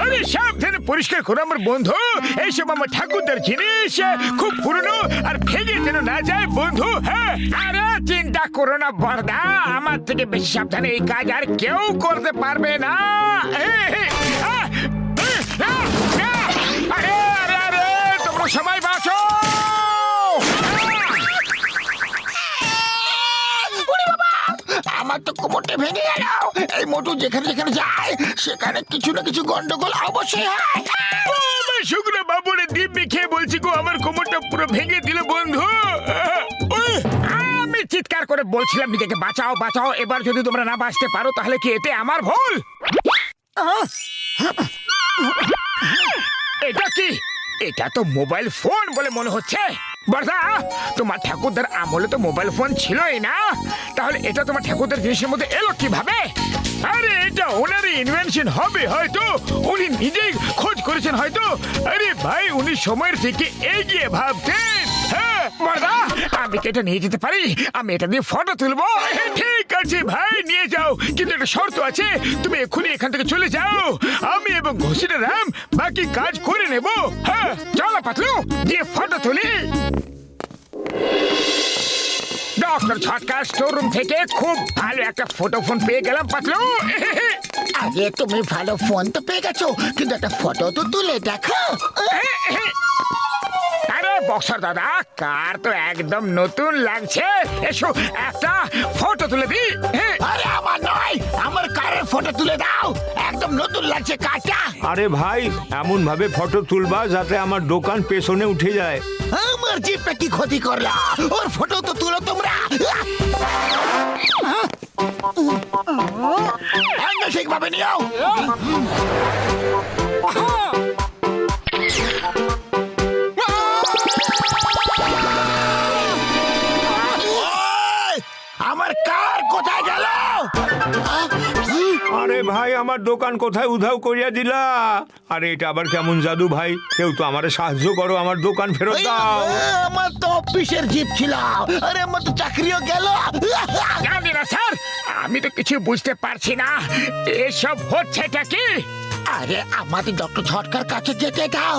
আরে সাবধানে পরিষ্কার করো আমার বন্ধু। এইসব আমার ঠাকুরদার জিনিস, খুব পুরনো, আর ভেঙে যেন না যায় বন্ধু। হ্যাঁ, আরে চিন্তা করো না বর্দা, আমার থেকে বেশি সাবধানে এই কাজ আর কেউ করতে পারবে না। আরে আরে আরে, তোমরা সবাই বাঁচো। আমার তো কোমরটা ভেঙে গেল। এই মোটু যেখানে যেখানে যায় সেখানে কিছু না কিছু গন্ডগোল অবশ্যই হয়। শুকনো বাবুরে দিব্যি খেয়ে বলছি গো, আমার কোমরটা পুরো ভেঙে দিল বন্ধু। আমি চিৎকার করে বলছিলাম নিজেকে বাঁচাও বাঁচাও। এবার যদি তোমরা না বাঁচতে পারো তাহলে কি এতে আমার ভুল? এটা কি? এটা তো মোবাইল ফোন বলে মনে হচ্ছে। বর্দা, তোমার ঠাকুরদার আমলে তো মোবাইল ফোন ছিলই না, তাহলে এটা তোমার ঠাকুরদার জিনিসের মধ্যে এলো কিভাবে? আরে এটা ওনারই ইনভেনশন হবে হয়তো, উনি নিজেই খোঁজ করেছেন হয়তো। আরে ভাই, উনি সময়ের থেকে এগিয়ে ভাবতেন। হ্যাঁ বর্দা, আমি কি এটা নিয়ে যেতে পারি? আমি এটা দিয়ে ফটো তুলবো। ঠিক আছে ভাই, নিয়ে যাও, কিন্তু একটা শর্ত আছে, তুমি এক্ষুনি এখান থেকে চলে যাও। আমি এবং ঘোষিটা রাম বাকি কাজ করে নেব। হ্যাঁ চলো পাতলু, দিয়ে ফটো তুলি। ডক্টর ছটকার স্টোর রুম থেকে খুব ভালো একটা ফটো ফোন পেয়ে গেলাম পাতলু। আরে তুমি ভালো ফোন তো পেয়ে গেছো, কিন্তু একটা ফটো তো তুলে দেখো। আরে বক্সর দাদা, কার তো একদম নতুন লাগছে। এসো একটা ফটো তুলে দি। আরে আমার নয়, আমার কারের ফটো তুলে দাও, একদম নতুন লাগছে কারটা। আরে ভাই, এমন ভাবে ফটো তুলবা যাতে আমার দোকান পেছনে উঠে যায়। আমার জিপটা কি ক্ষতি করলা? ওর ফটো তো তুলো তোমরা। অ্যাঙ্গেল ঠিকভাবে নিও। আমার কার কোথায় গেল? আরে ভাই, আমার দোকান কোথায় উধাও করিয়া দিলা? আরে এটা আবার কেমন জাদু ভাই? কেউ তো আমারে সাহায্য করো, আমার দোকান ফেরত দাও। আমার তো অফিসের জিপ ছিল। আরে আমার তো চাকরিও গেল। জানি না স্যার, আমি তো কিছু বুঝতে পারছি না এসব হচ্ছেটা কি। আরে আমাদের ডক্টর ঝটকার কাছে যেতে দাও,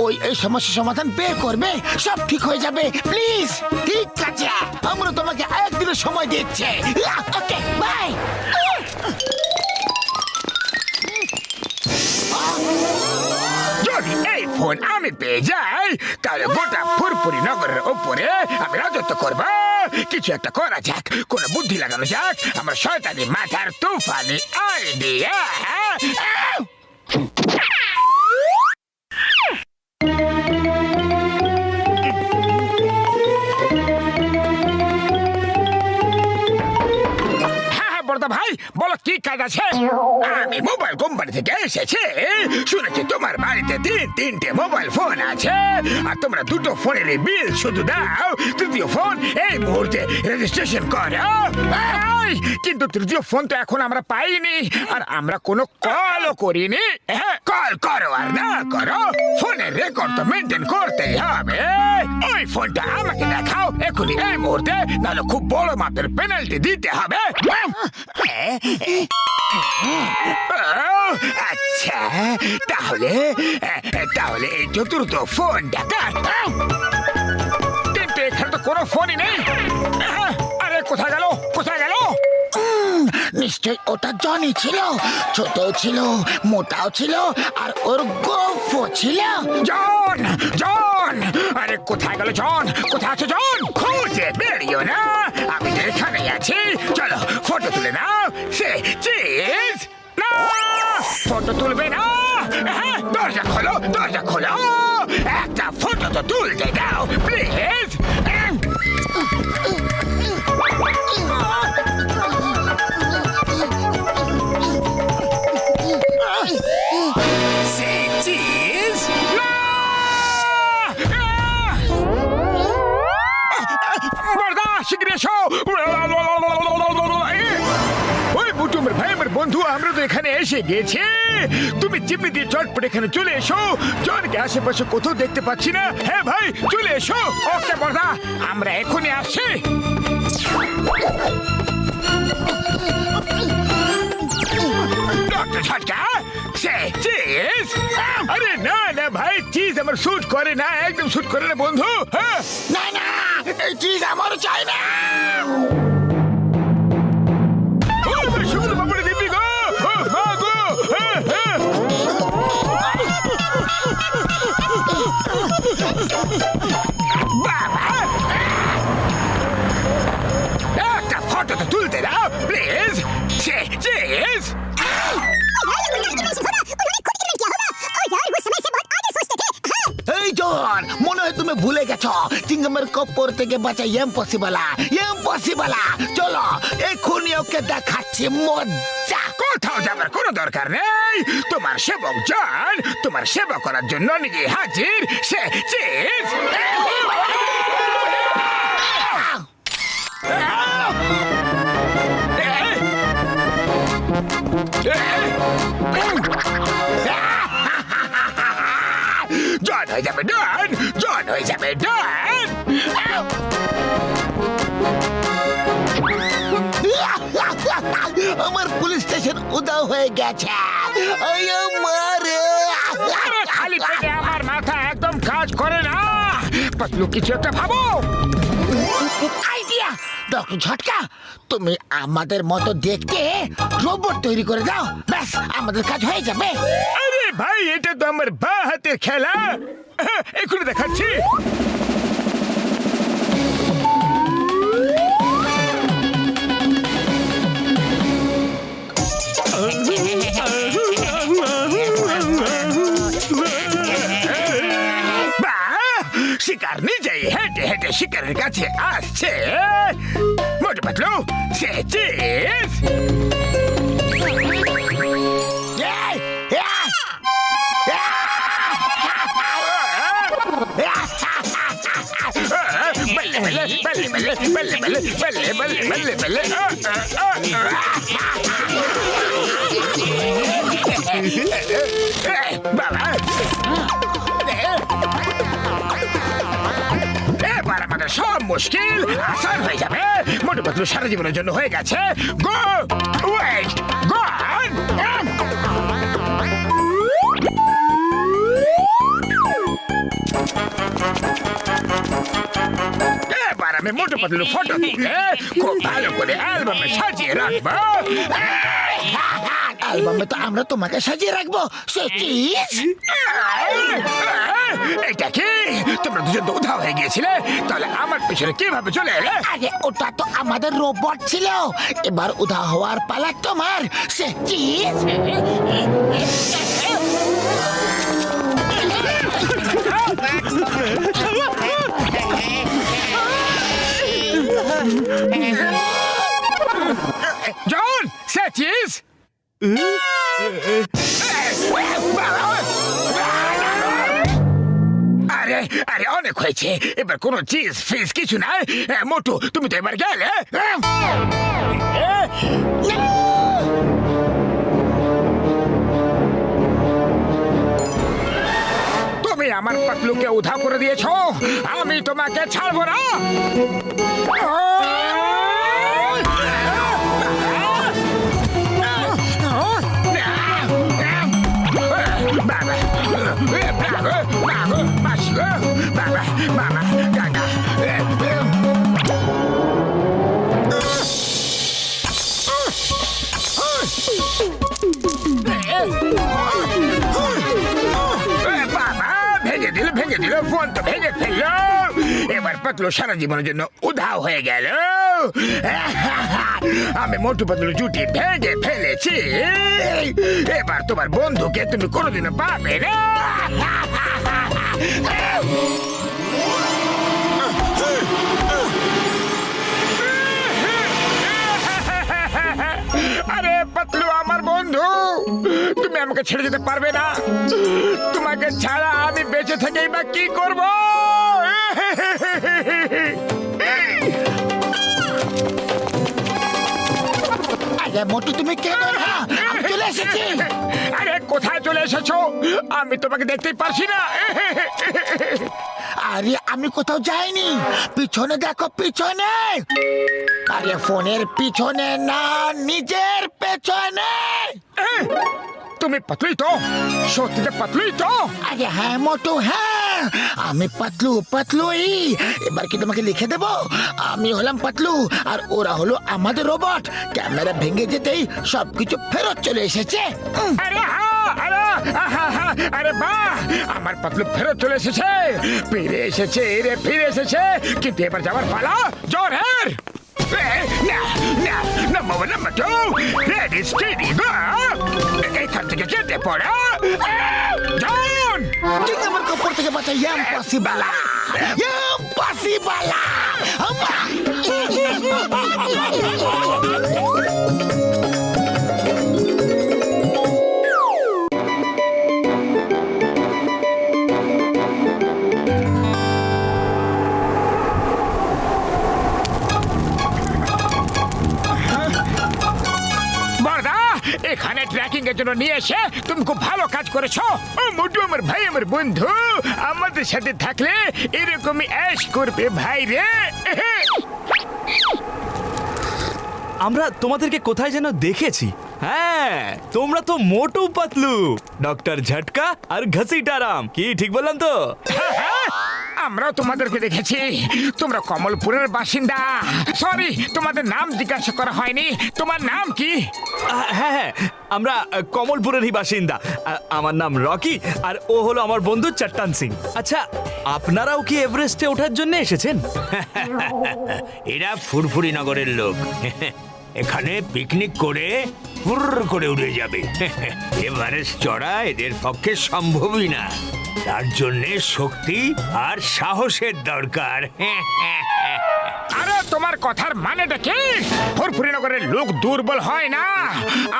ওই এই সমস্যার সমাধান বের করবে, সব ঠিক হয়ে যাবে। প্লিজ। ঠিক আছে, আমরা তোমাকে একদিনের সময় দিচ্ছি। Okay bye. যদি এই ফোন আমি পেয়ে যাই, তাহলে গোটা ফুরফুরি নগরের ওপরে আমি রাজত্ব করব। কিছু একটা করা যাক, কোন বুদ্ধি লাগানো যাক, আমার শয়তানি মাথার তুফানি আইডিয়া। বড়দা ভাই, বলো কি কাজ আছে? আমি মোবাইল কোম্পানি থেকে এসেছি, শুনেছি তোমার বাড়িতে তিনটে মোবাইল ফোন আছে, আর তোমরা দুটো ফোনের বিল শুধু দাও, তৃতীয় ফোন এই মুহূর্তে রেজিস্ট্রেশন করো। কিন্তু তৃতীয় ফোন তো এখন আমরা পাইনি, আর আমরা কোনো কলও করিনি। কল করো আর না করো, ফোনের রেকর্ড তো মেনটেন করতেই হবে। ওই ফোনটা আমাকে দেখাও এখনই এই মুহূর্তে, নাহলে খুব বড় মাপের পেনাল্টি দিতে হবে। আচ্ছা, তাহলে তাহলে এই চতুর্থ ফোনটা কিন্তু এখানে তো কোনো ফোনই নেই। আরে কোথায় গেল, কোথায় গেল? নিশ্চয় ওটা জনি ছিল, ছোটও ছিল, মোটাও ছিল, আর ওর গোফও ছিল। জন, জন! আরে কোথায় গেল জন? কোথায় আছে জন? খুঁজে বেরিও না, আমি তো এখানেই আছি। চলো ফটো তুলে নাও। সে চিজ না, ফটো তুলবে না। দরজা খোলো, দরজা খোলো, একটা ফটো তো তুলতে দাও প্লিজ। বন্ধু, আমরা তো এখানে এসে গেছি, তুমি চিমনি দিয়ে চটপট এখানে চলে এসো। জনকে আশেপাশে কোথাও দেখতে পাচ্ছি না। হ্যাঁ ভাই, চলে এসো। ওকে বর্দা, আমরা এখনই আসছি। ঝটকা সে চিজ। আরে না না ভাই, চিজ আমার শুট করে না, একদম শুট করে না বন্ধু। হ্যাঁ না না, এই চিজ আমার চাই না। শুধু বাবুরে দিবি গো, মা গো। বাবা, একটা ফটো তো তুলতে দাও প্লিজ। চিজ। এই জন, মনে হয় তুমি ভুলে গেছো চিংগামের কপ্পর থেকে বাঁচা ইম্পসিবল। চলো এক্ষুনি ওকে দেখাচ্ছি মজা। কোথাও যাবার কোনো দরকার নেই, তোমার সেবক জন তোমার সেবা করার জন্য নিজে হাজির। সে চিজ। জন হয়ে যাবে ডন, জন হয়ে যাবে ডন। আমার পুলিশ স্টেশন উদাও হয়ে গেছে। খালি পেটে আমার মাথা একদম কাজ করে না। পাতলু, কিছু একটা ভাবো। আইডিয়া, ডক্টর ঝটকা, তুমি আমাদের মতো দেখতে রোবট তৈরি করে দাও, ব্যাস আমাদের কাজ হয়ে যাবে। আরে ভাই, এটা তো আমার বা হাতের খেলা। এখনই দেখাচ্ছি। শিকার নিজেই হেঁটে হেঁটে শিকারের কাছে আসছে। মোটু পাতলু, সে চিজ। বাবা, এবার আমাদের সব মুশকিল আসান হয়ে যাবে। মোটু পাতলু সারা জীবনের জন্য হয়ে গেছে গো ওয়েট গন। এবার আমি মোটু পাতলু ফটো তুলে খুব ভালো করে অ্যালবামে সাজিয়ে রাখবো। অ্যালবামে তো আমরা তোমাকে সাজিয়ে রাখবো। সে চিজ। এটা কি? তোমরা দুজন তো উধাও হয়ে গিয়েছিলে, তাহলে আমার পিছনে কিভাবে চলে এলে? আরে ওটা তো আমাদের রোবট ছিল, এবার উধাও হওয়ার পালা তোমার। Say cheese. John, say cheese. আরে আরে, অনেক হয়েছে, এবার কোনো চিজ ফিজ কিছু নাই। মোটু, তুমি তো এবার গেলে। তুমি আমার পাতলুকে উধাও করে দিয়েছো, আমি তোমাকে ছাড়বো না। ভেঙে দিল ফোন, তো ভেঙে ফেললো। এবার পাতলু সারা জীবনের জন্য উধাও হয়ে গেল। আমি মোটু পাতলু জুটি ভেঙে ফেলেছি। এবার তোমার বন্ধুকে তুমি কোনোদিনও পাবে না। আরে পাতলু, আমার বন্ধু, তুমি আমাকে ছেড়ে যেতে পারবে না। তোমাকে ছাড়া আমি বেঁচে থেকেই বা কি করব? আরে মোটু, তুমি কেন না? আমি চলে এসেছি। আরে কোথায় চলে এসেছো? আমি তোমাকে দেখতেই পারছি না। আরে আমি কোথাও যাইনি, পিছনে দেখো, পিছনে। আরে ফোনের পিছনে না, নিজের পেছনে। তুমি পাতলুই তো, সত্যিতে পাতলুই তো। আরে হ্যাঁ মোটু, হ্যাঁ আমি পাতলু, পাতলুই। এবার কি তোমাকে লিখে দেব? আমি হলাম পাতলু আর ওরা হলো আমাদের রোবট। ক্যামেরা ভেঙে যেতেই সবকিছু ফেরত চলে এসেছে। আরে হ্যাঁ, আরে বাহ, আমার পাতলু ফেরত চলে এসেছে, ফিরে এসেছে রে, ফিরে এসেছে। কিন্তু এবার যাবার পালা জোরের। এখান থেকে যেতে পড়া জন। ঠিক আমার কাপড় থেকে বাঁচা ইম্পসিবল, ইম্পসিবল। বড়দা, এখানে ট্র্যাকিং এর জন্য নিয়ে এসে তুমি খুব ভালো কাজ করেছো। ও মোটু আমার ভাই, আমার বন্ধু, আমাদের সাথে থাকলে এরকমই অ্যাশ করবে ভাই রে। আমরা তোমাদেরকে কোথায় যেন দেখেছি। হ্যাঁ, তোমরা তো মোটু পাতলু, ডক্টর ঝটকা আর ঘসিটারাম। কি ঠিক বললাম তো? আমরাও তোমাদেরকে দেখেছি, তোমরা কমলপুরের বাসিন্দা। সরি, তোমাদের নাম জিজ্ঞাসা করা হয়নি। তোমার নাম কি? হ্যাঁ হ্যাঁ, আমরা কমলপুরেরই বাসিন্দা। আমার নাম রকি আর ও হলো আমার বন্ধু চট্টান সিং। আচ্ছা, আপনারাও কি এভারেস্টে ওঠার জন্য এসেছেন? এরা ফুরফুরি নগরের লোক। এখানে পিকনিক করে ফুর করে উড়ে যাবে। এভারেস্ট চড়া এদের পক্ষে সম্ভবই না। তার জন্য শক্তি আর সাহসের দরকার। আরে তোমার কথার মানেটা কি? ফুরফুরিনগরের লোক দুর্বল হয় না,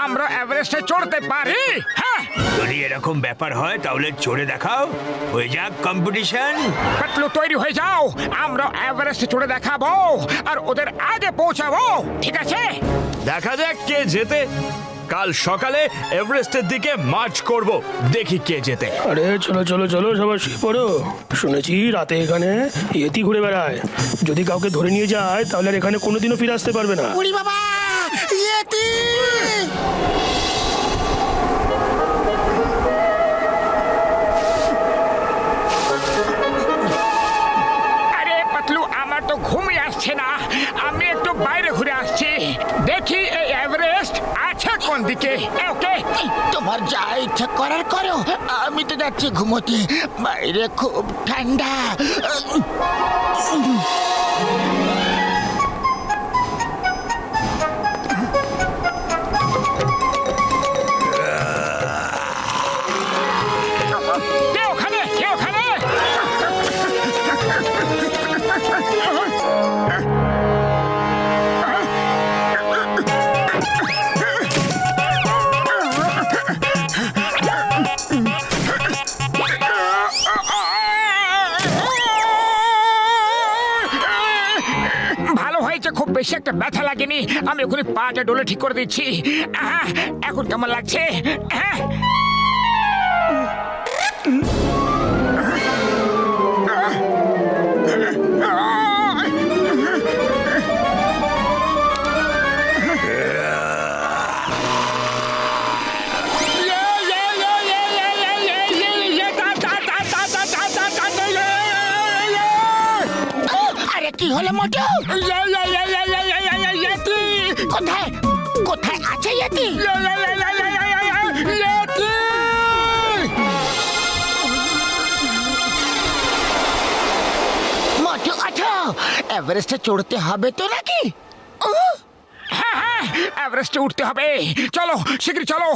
আমরা এভারেস্টে চড়তে পারি। হ্যাঁ, যদি এরকম ব্যাপার হয় তাহলে চড়ে দেখাও, হয়ে যাক কম্পিটিশন। পাতলু তৈরি হয়ে যাও, আমরা এভারেস্টে চড়ে দেখাবো আর ওদের আগে পৌঁছাবো, ঠিক আছে? দেখা যাক কে জেতে। কাল সকালে এভারেস্টের দিকে মার্চ করব, দেখি কে জেতে। আরে চলো চলো চলো, সবাই শুয়ে পড়ো। শুনেছি রাতে এখানে ইয়েতি ঘুরে বেড়ায়। যদি কাউকে ধরে নিয়ে যায় তাহলে আর এখানে কোনোদিনও ফিরে আসতে পারবে না। উড়ি বাবা, ইয়েতি! আরে পাতলু, আমার তো ঘুমই আসছে না, আমি একটু বাইরে ঘুরে আসছি, দেখি এই এভারেস্ট আছে কোন দিকে। ওকে, তোমার যা ইচ্ছা করার করো, আমি তো যাচ্ছি ঘুমোতে। বাইরে খুব ঠান্ডা। কে ওখানে, কে ওখানে? ভালো হয়েছে, খুব বেশি একটা ব্যথা লাগেনি। আমি ওখানে পাটা ডোলে ঠিক করে দিচ্ছি। এখন কেমন লাগছে? হ্যাঁ, আরে কি হলো মোটু? কোথায় কোথায় আছে ইয়েতি? মোটু আছো, এভারেস্টে চড়তে হবে তো নাকি? হ্যাঁ হ্যাঁ, এভারেস্টে উঠতে হবে। চলো শীঘ্রই চলো।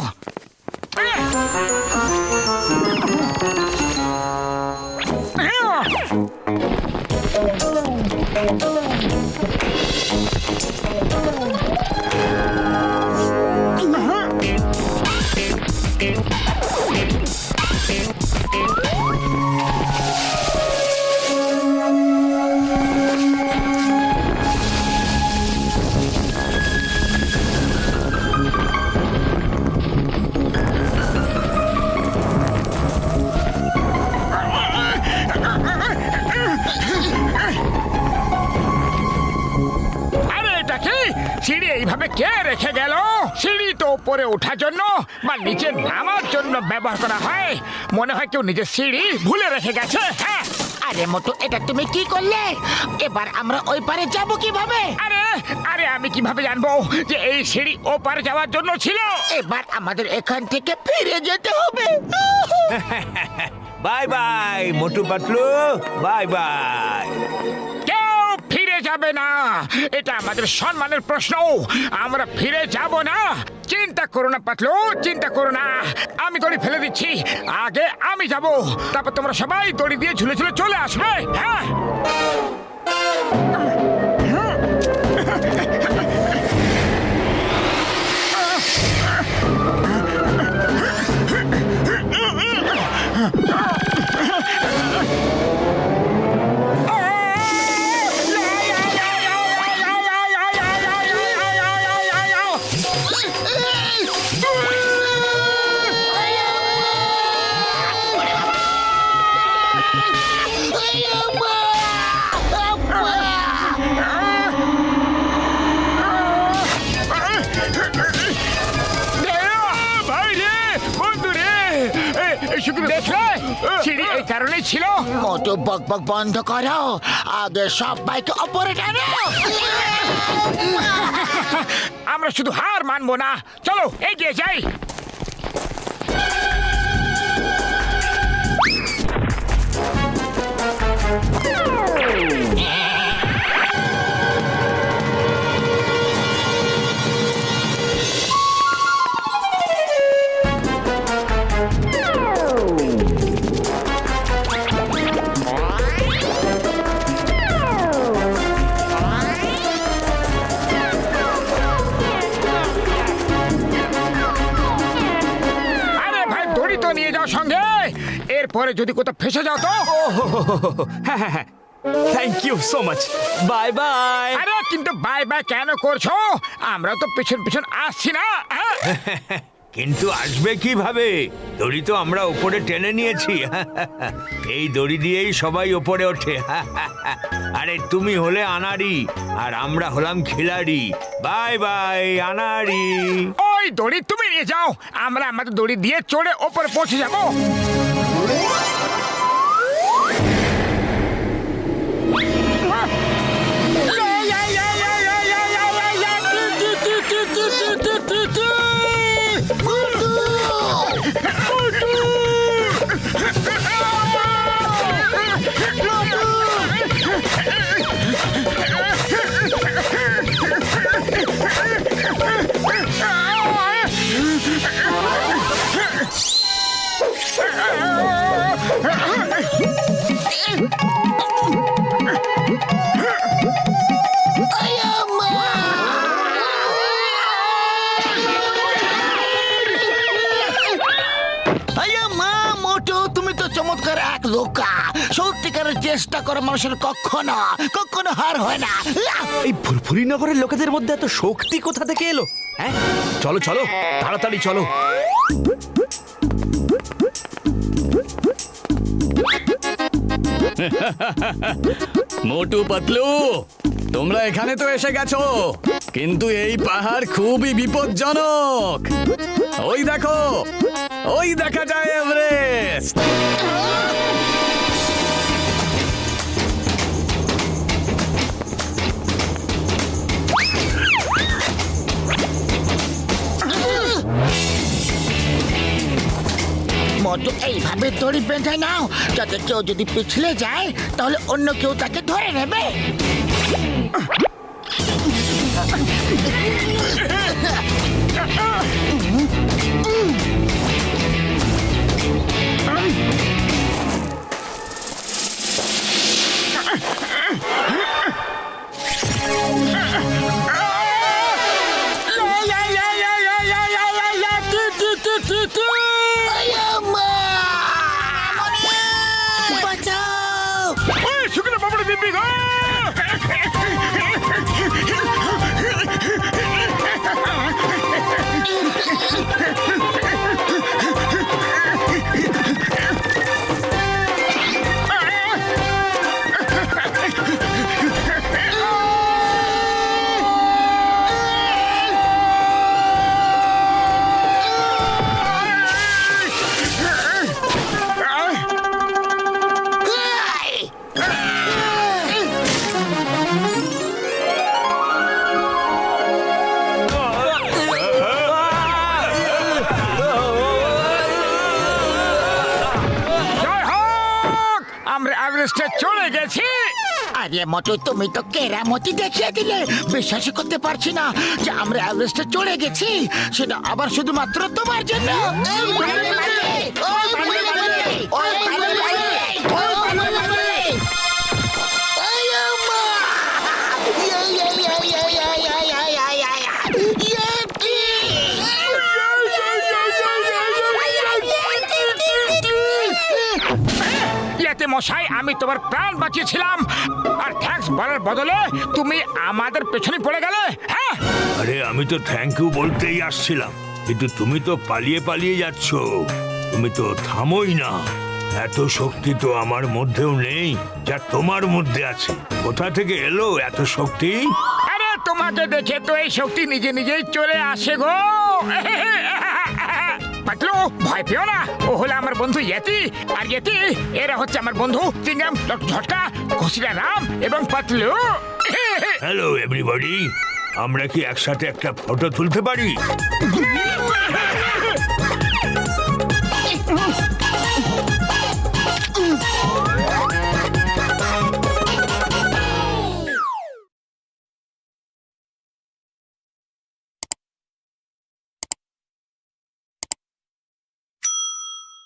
সিঁড়ি এইভাবে কে রেখে গেল? সিঁড়ি তো উপরে ওঠার জন্য বা নিচে নামার জন্য ব্যবহার করা হয়। মনে হয় কেউ নিজের সিঁড়ি ভুলে রেখে গেছে। হ্যাঁ, আরে মোটু, এটা তুমি কি করলে? এবার আমরা ওই পারে যাব কিভাবে? আরে আরে আমি কিভাবে জানবো যে এই সিঁড়ি ওপারে যাওয়ার জন্য ছিল? এবার আমাদের এখান থেকে ফিরে যেতে হবে। Bye bye Motu Patlu, bye bye. কেউ ফিরে যাবে না, এটা আমাদের সম্মানের প্রশ্ন। আমরা ফিরে যাব না। চিন্তা করো না পাতলু, চিন্তা করো না। আমি দড়ি ফেলে দিচ্ছি, আগে আমি যাব, তারপর তোমরা সবাই দড়ি দিয়ে ঝুলে ঝুলে চলে আসবে। হ্যাঁ, ভাই রে, বন্ধু রে, দেখলে সিঁড়ি এই কারণেই ছিল। মোটু, বক বক বন্ধ করো, আগে সব বাইকে ওপরে টানো। আমরা শুধু হার মানবো না, চলো এগিয়ে যাই। আরে ভাই, দড়ি তো নিয়ে যাও সঙ্গে, এরপরে যদি কোথাও ফেসে যাও তো। হ্যাঁ হ্যাঁ হ্যাঁ, thank you so much. Bye bye. আরে কিন্তু বাই বাই কেন করছো? আমরা তো পিছন পিছন আসছি না। হ্যাঁ? কিন্তু আসবে কিভাবে? দড়ি তো আমরা উপরে টেনে নিয়েছি। এই দড়ি দিয়েই সবাই উপরে ওঠে। আরে তুমি হলে আনাড়ি আর আমরা হলাম খিলাড়ি। Bye bye আনাড়ি। ওই দড়ি তুমি নিয়ে যাও, আমরা আমাদের দড়ি দিয়ে চড়ে ওপরে পৌঁছে যাবো। মোটু, তুমি তো চমৎকার এক লোকা। সত্যিকারের চেষ্টা করে মানুষের কখনো কখনো হার হয় না। এই ফুরফুরি নগরের লোকেদের মধ্যে এত শক্তি কোথা থেকে এলো? হ্যাঁ, চলো চলো, তাড়াতাড়ি চলো। মোটু পাতলু, তোমরা এখানে তো এসে গেছো, কিন্তু এই পাহাড় খুবই বিপজ্জনক। ওই দেখো, ওই দেখা যায় এভারেস্ট। মোটু, এইভাবে দড়ি বেঁধে নাও, যাতে কেউ যদি পিছলে যায় তাহলে অন্য কেউ তাকে ধরে নেবে। শুকনো বাবুড়ি দিব্যি গো। এভারেস্টে চলে গেছি। আরে মোটু, তুমি তো কেরামতি দেখিয়ে দিলে। বিশ্বাসই করতে পারছি না যে আমরা এভারেস্টে চলে গেছি, সেটা আবার শুধুমাত্র তোমার জন্য। ইয়াতে মশাই, আমি তোমার প্রাণ বাঁচিয়েছিলাম, আর থ্যাঙ্কস বলার বদলে তুমি আমাদের পেছনে পড়ে গেলে। হ্যাঁ, আরে আমি তো থ্যাংক ইউ বলতেই আসছিলাম, কিন্তু তুমি তো পালিয়ে পালিয়ে যাচ্ছ। তুমি তো থামোই না। এত শক্তি তো আমার মধ্যেও নেই যা তোমার মধ্যে আছে। কোথা থেকে এলো এত শক্তি? আরে তোমাকে দেখে তো এই শক্তি নিজে নিজেই চলে আসে গো। পাতলু, ভয় পেও না, ও হলো আমার বন্ধু ইয়েতি, আর ইয়েতি এরা হচ্ছে আমার বন্ধু চিংগাম, ডক্টর ঝটকা, ঘসিরা রাম এবং পাতলু। হ্যালো এভরিবডি, আমরা কি একসাথে একটা ফটো তুলতে পারি?